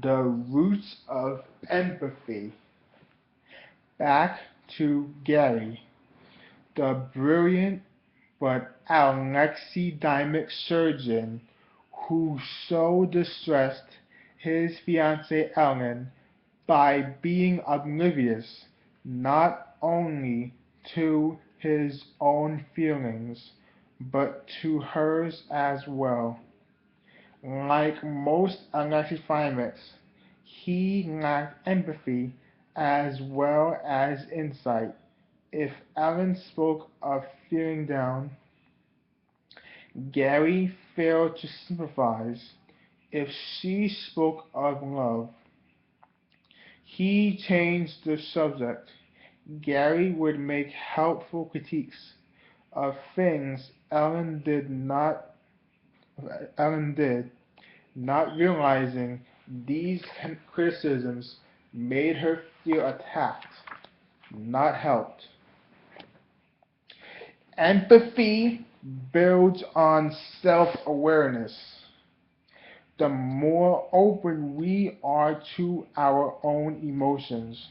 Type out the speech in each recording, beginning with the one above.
The Roots of Empathy. Back to Gary, the brilliant but alexithymia surgeon who so distressed his fiancée Ellen by being oblivious not only to his own feelings but to hers as well. Like most alexithymics, he lacked empathy as well as insight. If Ellen spoke of feeling down, Gary failed to sympathize. If she spoke of love, he changed the subject. Gary would make helpful critiques of things Ellen did, not realizing these criticisms made her feel attacked, not helped. Empathy builds on self-awareness. The more open we are to our own emotions,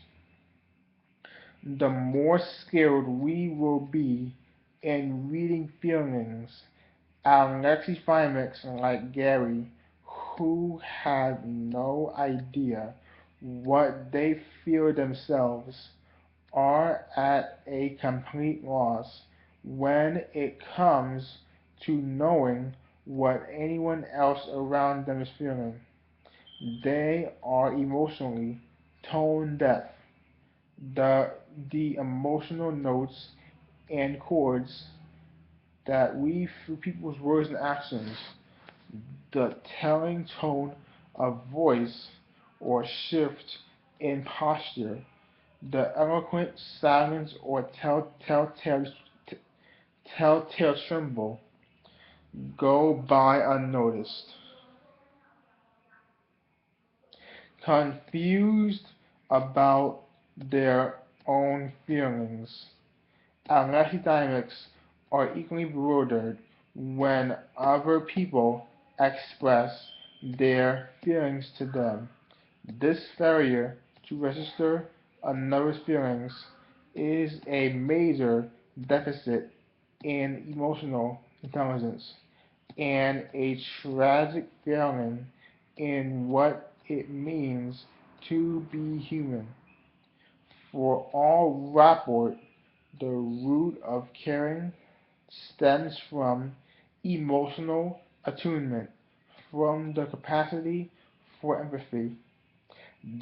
the more skilled we will be in reading feelings. Alexithymics like Gary, who have no idea what they feel themselves, are at a complete loss when it comes to knowing what anyone else around them is feeling. They are emotionally tone deaf. The emotional notes and chords that weave through people's words and actions, the telling tone of voice or shift in posture, the eloquent silence or telltale tremble, go by unnoticed. Confused about their own feelings, alexithymics are equally bewildered when other people express their feelings to them. This failure to register another's feelings is a major deficit in emotional intelligence and a tragic failing in what it means to be human. For all rapport, the root of caring stems from emotional attunement, from the capacity for empathy.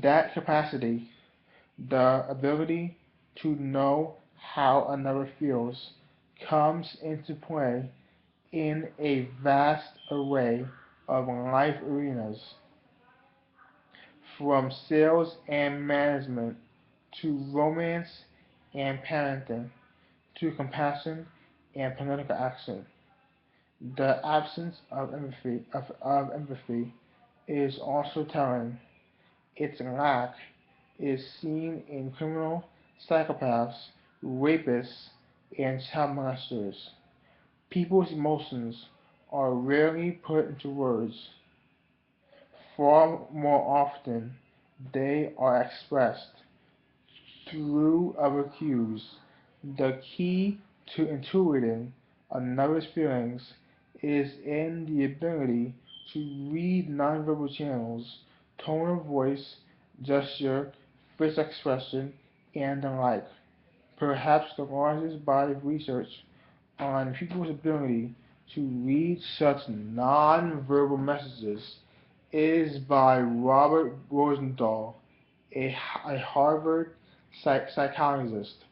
That capacity, the ability to know how another feels, comes into play in a vast array of life arenas, from sales and management to romance and parenting to compassion and political action. The absence of empathy is also telling. Its lack is seen in criminal psychopaths, rapists, and child molesters. People's emotions are rarely put into words. Far more often, they are expressed through other cues. The key to intuiting another's feelings is in the ability to read nonverbal channels, tone of voice, gesture, face expression, and the like. Perhaps the largest body of research on people's ability to read such nonverbal messages is by Robert Rosendahl, a Harvard psychologist,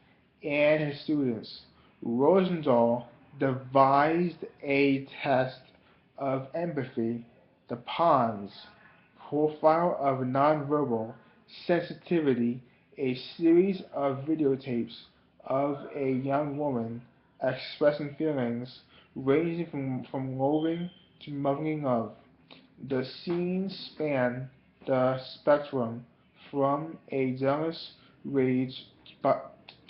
and his students. Rosendahl devised a test of empathy, the PONS, Profile of Nonverbal Sensitivity, a series of videotapes of a young woman expressing feelings ranging from loathing to mugging of. The scenes span the spectrum from a jealous rage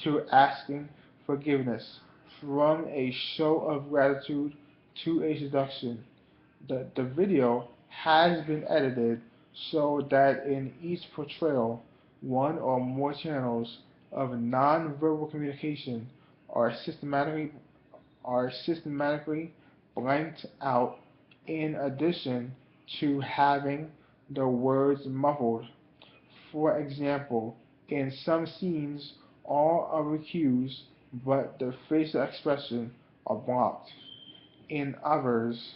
to asking forgiveness, from a show of gratitude to a seduction. The video has been edited so that in each portrayal, one or more channels of nonverbal communication are systematically blanked out in addition to having the words muffled. For example, in some scenes, all other cues but the facial expression are blocked. In others,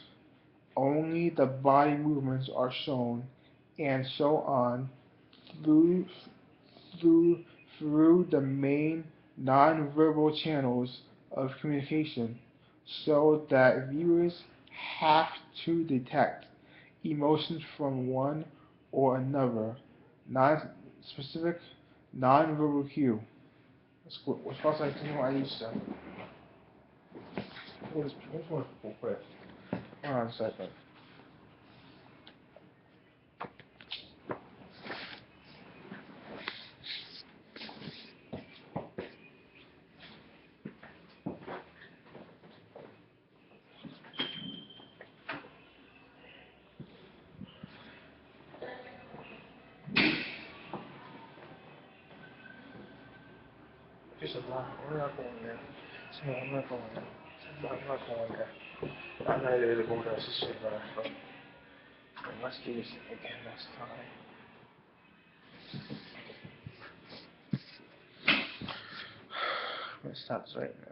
only the body movements are shown, and so on through through through the main nonverbal channels of communication, so that viewers have to detect emotions from one or another non-specific nonverbal cue. What's supposed to continue I used to. Which one real quick? Hold on a second. Just a lot. We're not going there. So I'm not going there. I'm not going there. I'm not ready to go there. It's shit, but let's do this again next time. I'm gonna stop this right now.